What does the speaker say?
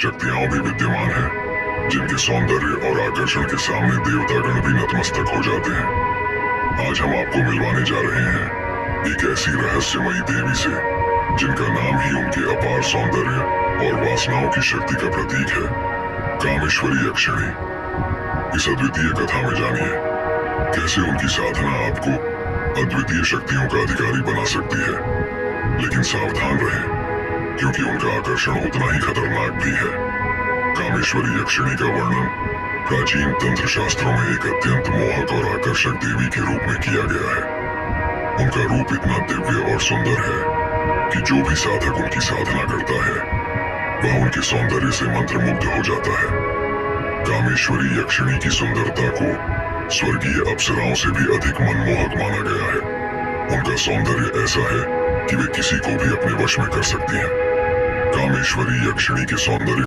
शक्तियां भी विद्यमान हैं, जिनके सौंदर्य और आकर्षण के सामने देवतागण भी नतमस्तक हो जाते हैं। आज हम आपको मिलवाने जा रहे हैं एक ऐसी रहस्यमयी देवी से, जिनका नाम ही उनके अपार सौंदर्य और वासनाओं की शक्ति का प्रतीक है, कामेश्वरी यक्षिणी। इस अद्वितीय कथा में जानिए कैसे उनकी साधना आपको अद्वितीय शक्तियों का अधिकारी बना सकती है। लेकिन सावधान रहें, क्योंकि उनका आकर्षण उतना ही खतरनाक भी है। कामेश्वरी यक्षिणी का वर्णन प्राचीन तंत्र शास्त्रों में एक अत्यंत मोहक और आकर्षक देवी के रूप में किया गया है। उनका रूप इतना दिव्य और सुंदर है कि जो भी साधक उनकी साधना करता है, वह उनके सौंदर्य से मंत्रमुग्ध हो जाता है। कामेश्वरी यक्षिणी की सुंदरता को स्वर्गीय अप्सराओं से भी अधिक मनमोहक माना गया है। उनका सौंदर्य ऐसा है कि वे किसी को भी अपने वश में कर सकती हैं। कामेश्वरी यक्षिणी के सौंदर्य